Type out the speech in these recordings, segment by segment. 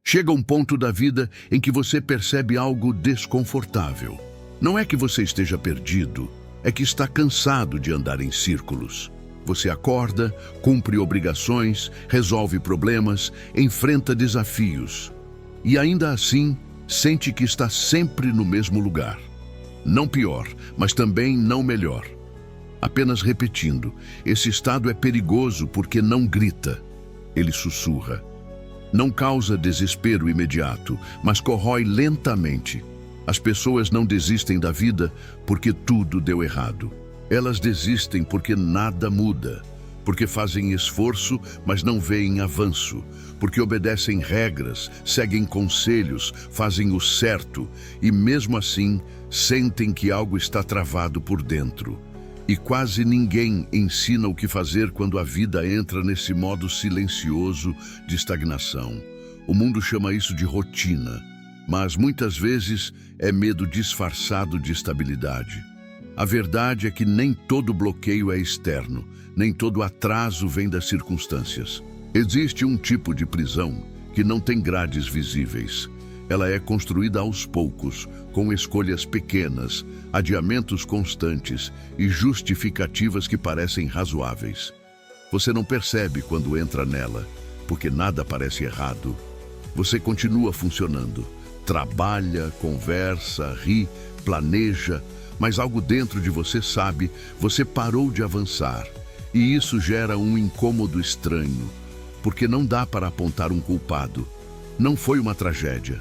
Chega um ponto da vida em que você percebe algo desconfortável. Não é que você esteja perdido, é que está cansado de andar em círculos. Você acorda, cumpre obrigações, resolve problemas, enfrenta desafios. E ainda assim, sente que está sempre no mesmo lugar. Não pior, mas também não melhor. Apenas repetindo, esse estado é perigoso porque não grita, ele sussurra. Não causa desespero imediato, mas corrói lentamente. As pessoas não desistem da vida porque tudo deu errado. Elas desistem porque nada muda, porque fazem esforço, mas não veem avanço, porque obedecem regras, seguem conselhos, fazem o certo e, mesmo assim, sentem que algo está travado por dentro. E quase ninguém ensina o que fazer quando a vida entra nesse modo silencioso de estagnação. O mundo chama isso de rotina, mas muitas vezes é medo disfarçado de estabilidade. A verdade é que nem todo bloqueio é externo, nem todo atraso vem das circunstâncias. Existe um tipo de prisão que não tem grades visíveis. Ela é construída aos poucos, com escolhas pequenas, adiamentos constantes e justificativas que parecem razoáveis. Você não percebe quando entra nela, porque nada parece errado. Você continua funcionando, trabalha, conversa, ri, planeja, mas algo dentro de você sabe, você parou de avançar. E isso gera um incômodo estranho, porque não dá para apontar um culpado. Não foi uma tragédia.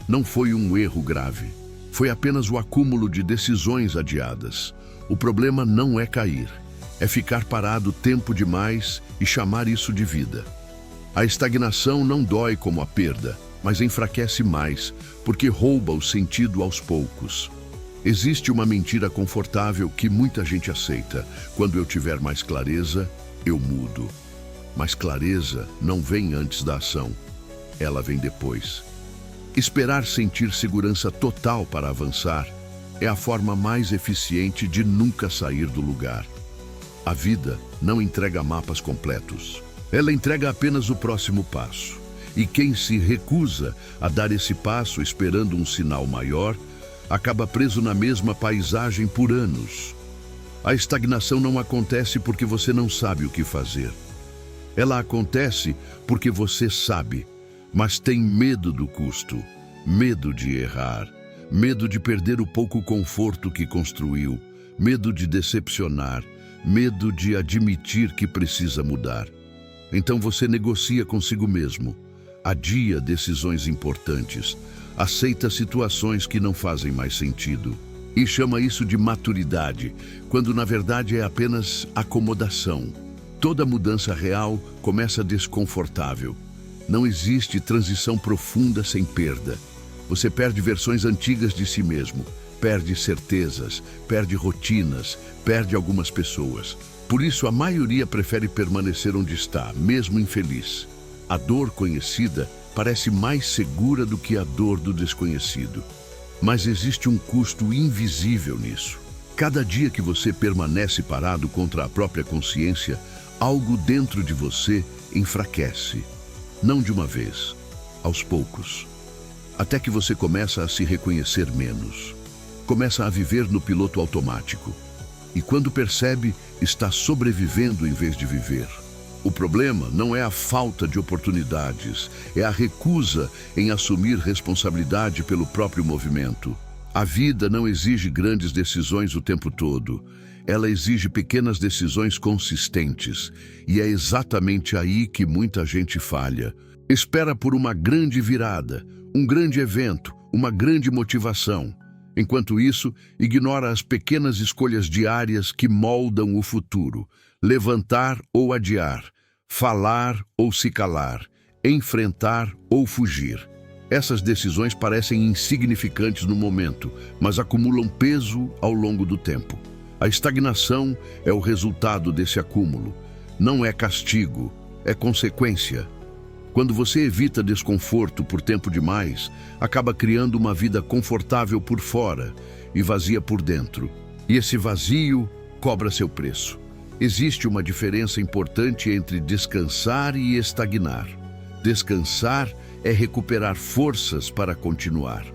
Não foi um erro grave. Foi apenas o acúmulo de decisões adiadas. O problema não é cair. É ficar parado tempo demais e chamar isso de vida. A estagnação não dói como a perda, mas enfraquece mais, porque rouba o sentido aos poucos. Existe uma mentira confortável que muita gente aceita. Quando eu tiver mais clareza, eu mudo. Mas clareza não vem antes da ação. Ela vem depois. Esperar sentir segurança total para avançar é a forma mais eficiente de nunca sair do lugar. A vida não entrega mapas completos. Ela entrega apenas o próximo passo. E quem se recusa a dar esse passo esperando um sinal maior, acaba preso na mesma paisagem por anos. A estagnação não acontece porque você não sabe o que fazer. Ela acontece porque você sabe, mas tem medo do custo, medo de errar, medo de perder o pouco conforto que construiu, medo de decepcionar, medo de admitir que precisa mudar. Então você negocia consigo mesmo, adia decisões importantes, aceita situações que não fazem mais sentido e chama isso de maturidade, quando na verdade é apenas acomodação. Toda mudança real começa desconfortável. Não existe transição profunda sem perda. Você perde versões antigas de si mesmo, perde certezas, perde rotinas, perde algumas pessoas. Por isso a maioria prefere permanecer onde está, mesmo infeliz. A dor conhecida parece mais segura do que a dor do desconhecido. Mas existe um custo invisível nisso. Cada dia que você permanece parado contra a própria consciência, algo dentro de você enfraquece. Não de uma vez, aos poucos. Até que você começa a se reconhecer menos. Começa a viver no piloto automático. E quando percebe, está sobrevivendo em vez de viver. O problema não é a falta de oportunidades, é a recusa em assumir responsabilidade pelo próprio movimento. A vida não exige grandes decisões o tempo todo. Ela exige pequenas decisões consistentes. E é exatamente aí que muita gente falha. Espera por uma grande virada, um grande evento, uma grande motivação. Enquanto isso, ignora as pequenas escolhas diárias que moldam o futuro. Levantar ou adiar, falar ou se calar, enfrentar ou fugir. Essas decisões parecem insignificantes no momento, mas acumulam peso ao longo do tempo. A estagnação é o resultado desse acúmulo. Não é castigo, é consequência. Quando você evita desconforto por tempo demais, acaba criando uma vida confortável por fora e vazia por dentro. E esse vazio cobra seu preço. Existe uma diferença importante entre descansar e estagnar. Descansar é recuperar forças para continuar.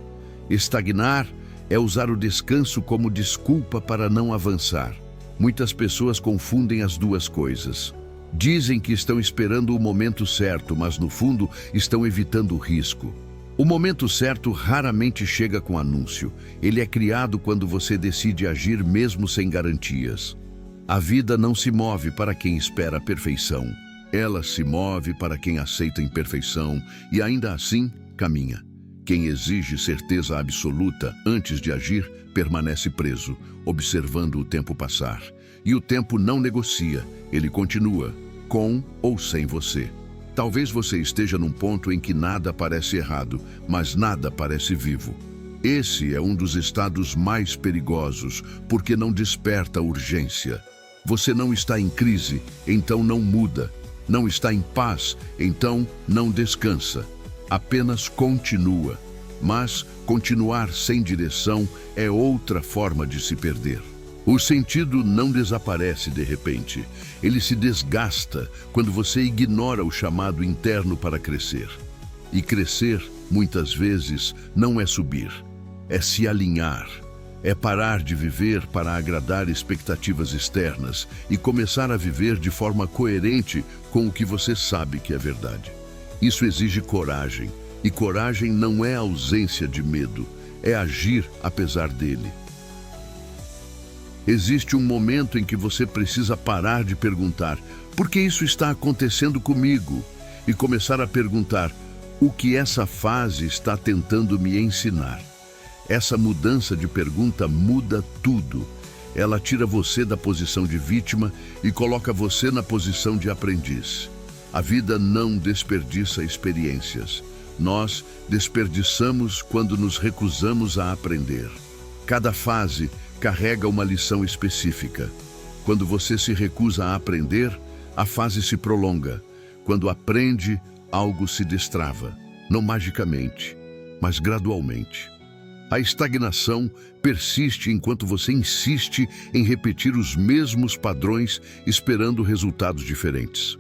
Estagnar é usar o descanso como desculpa para não avançar. Muitas pessoas confundem as duas coisas. Dizem que estão esperando o momento certo, mas no fundo estão evitando o risco. O momento certo raramente chega com anúncio. Ele é criado quando você decide agir mesmo sem garantias. A vida não se move para quem espera a perfeição. Ela se move para quem aceita a imperfeição e ainda assim caminha. Quem exige certeza absoluta antes de agir permanece preso, observando o tempo passar. E o tempo não negocia, ele continua, com ou sem você. Talvez você esteja num ponto em que nada parece errado, mas nada parece vivo. Esse é um dos estados mais perigosos, porque não desperta urgência. Você não está em crise, então não muda. Não está em paz, então não descansa. Apenas continua. Mas continuar sem direção é outra forma de se perder. O sentido não desaparece de repente. Ele se desgasta quando você ignora o chamado interno para crescer. E crescer, muitas vezes, não é subir. É se alinhar. É parar de viver para agradar expectativas externas e começar a viver de forma coerente com o que você sabe que é verdade. Isso exige coragem. E coragem não é ausência de medo, é agir apesar dele. Existe um momento em que você precisa parar de perguntar por que isso está acontecendo comigo e começar a perguntar o que essa fase está tentando me ensinar. Essa mudança de pergunta muda tudo. Ela tira você da posição de vítima e coloca você na posição de aprendiz. A vida não desperdiça experiências. Nós desperdiçamos quando nos recusamos a aprender. Cada fase carrega uma lição específica. Quando você se recusa a aprender, a fase se prolonga. Quando aprende, algo se destrava. Não magicamente, mas gradualmente. A estagnação persiste enquanto você insiste em repetir os mesmos padrões esperando resultados diferentes.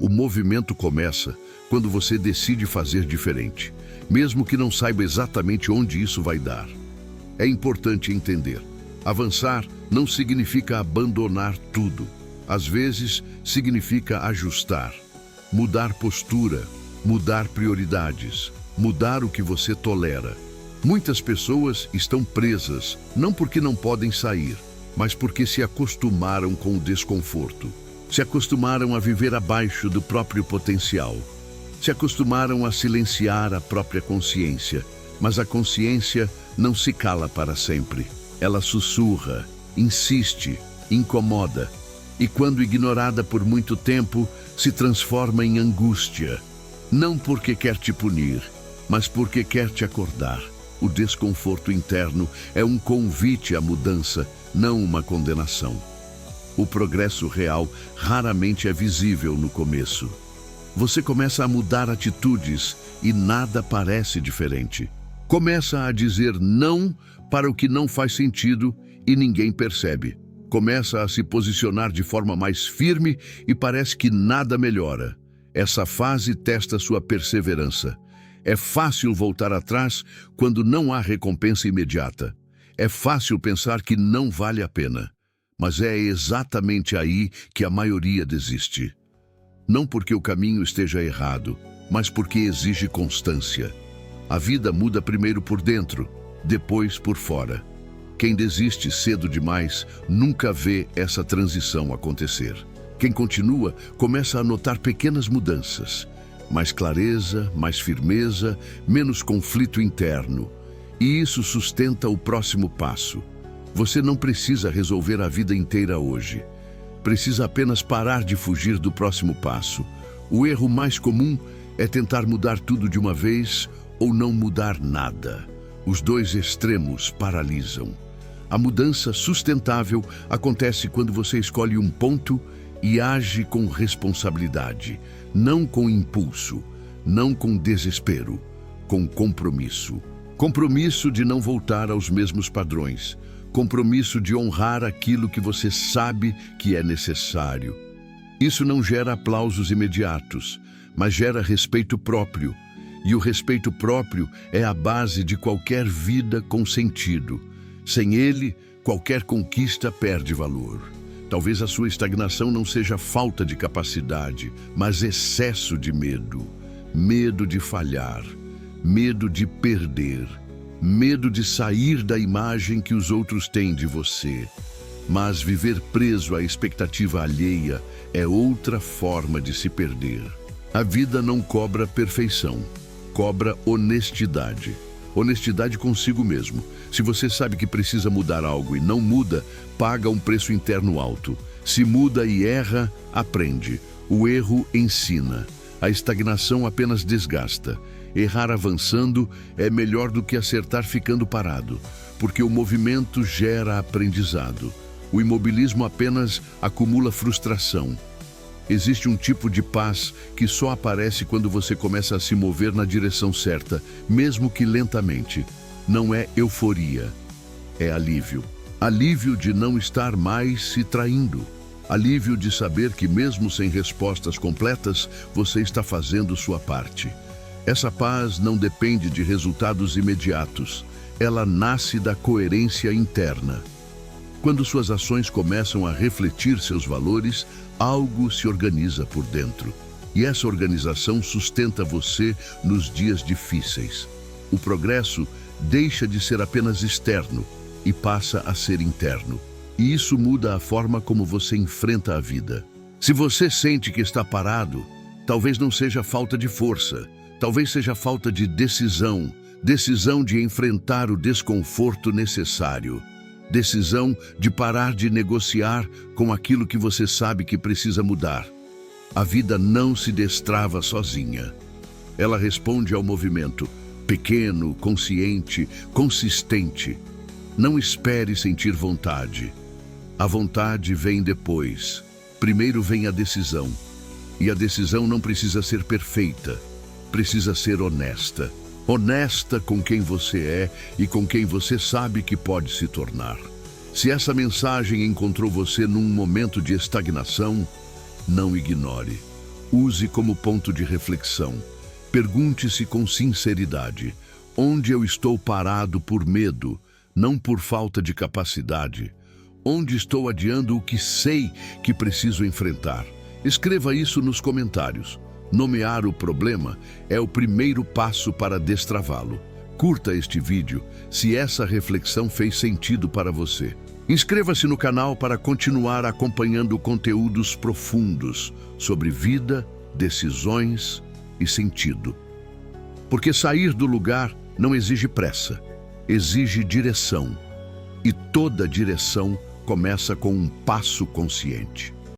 O movimento começa quando você decide fazer diferente, mesmo que não saiba exatamente onde isso vai dar. É importante entender. Avançar não significa abandonar tudo. Às vezes, significa ajustar, mudar postura, mudar prioridades, mudar o que você tolera. Muitas pessoas estão presas, não porque não podem sair, mas porque se acostumaram com o desconforto. Se acostumaram a viver abaixo do próprio potencial. Se acostumaram a silenciar a própria consciência, mas a consciência não se cala para sempre. Ela sussurra, insiste, incomoda, e quando ignorada por muito tempo, se transforma em angústia. Não porque quer te punir, mas porque quer te acordar. O desconforto interno é um convite à mudança, não uma condenação. O progresso real raramente é visível no começo. Você começa a mudar atitudes e nada parece diferente. Começa a dizer não para o que não faz sentido e ninguém percebe. Começa a se posicionar de forma mais firme e parece que nada melhora. Essa fase testa sua perseverança. É fácil voltar atrás quando não há recompensa imediata. É fácil pensar que não vale a pena. Mas é exatamente aí que a maioria desiste. Não porque o caminho esteja errado, mas porque exige constância. A vida muda primeiro por dentro, depois por fora. Quem desiste cedo demais nunca vê essa transição acontecer. Quem continua começa a notar pequenas mudanças. Mais clareza, mais firmeza, menos conflito interno. E isso sustenta o próximo passo. Você não precisa resolver a vida inteira hoje. Precisa apenas parar de fugir do próximo passo. O erro mais comum é tentar mudar tudo de uma vez ou não mudar nada. Os dois extremos paralisam. A mudança sustentável acontece quando você escolhe um ponto e age com responsabilidade, não com impulso, não com desespero, com compromisso. Compromisso de não voltar aos mesmos padrões. Compromisso de honrar aquilo que você sabe que é necessário. Isso não gera aplausos imediatos, mas gera respeito próprio. E o respeito próprio é a base de qualquer vida com sentido. Sem ele, qualquer conquista perde valor. Talvez a sua estagnação não seja falta de capacidade, mas excesso de medo. Medo de falhar, medo de perder, medo de sair da imagem que os outros têm de você. Mas viver preso à expectativa alheia é outra forma de se perder. A vida não cobra perfeição, cobra honestidade. Honestidade consigo mesmo. Se você sabe que precisa mudar algo e não muda, paga um preço interno alto. Se muda e erra, aprende. O erro ensina. A estagnação apenas desgasta. Errar avançando é melhor do que acertar ficando parado, porque o movimento gera aprendizado. O imobilismo apenas acumula frustração. Existe um tipo de paz que só aparece quando você começa a se mover na direção certa, mesmo que lentamente. Não é euforia, é alívio. Alívio de não estar mais se traindo. Alívio de saber que mesmo sem respostas completas, você está fazendo sua parte. Essa paz não depende de resultados imediatos. Ela nasce da coerência interna. Quando suas ações começam a refletir seus valores, algo se organiza por dentro. E essa organização sustenta você nos dias difíceis. O progresso deixa de ser apenas externo e passa a ser interno. E isso muda a forma como você enfrenta a vida. Se você sente que está parado, talvez não seja falta de força, talvez seja falta de decisão. Decisão de enfrentar o desconforto necessário. Decisão de parar de negociar com aquilo que você sabe que precisa mudar. A vida não se destrava sozinha. Ela responde ao movimento, pequeno, consciente, consistente. Não espere sentir vontade. A vontade vem depois. Primeiro vem a decisão. E a decisão não precisa ser perfeita. Precisa ser honesta. Honesta com quem você é e com quem você sabe que pode se tornar. Se essa mensagem encontrou você num momento de estagnação, não ignore. Use como ponto de reflexão. Pergunte-se com sinceridade: onde eu estou parado por medo, não por falta de capacidade? Onde estou adiando o que sei que preciso enfrentar? Escreva isso nos comentários. Nomear o problema é o primeiro passo para destravá-lo. Curta este vídeo se essa reflexão fez sentido para você. Inscreva-se no canal para continuar acompanhando conteúdos profundos sobre vida, decisões e sentido. Porque sair do lugar não exige pressa, exige direção. E toda direção começa com um passo consciente.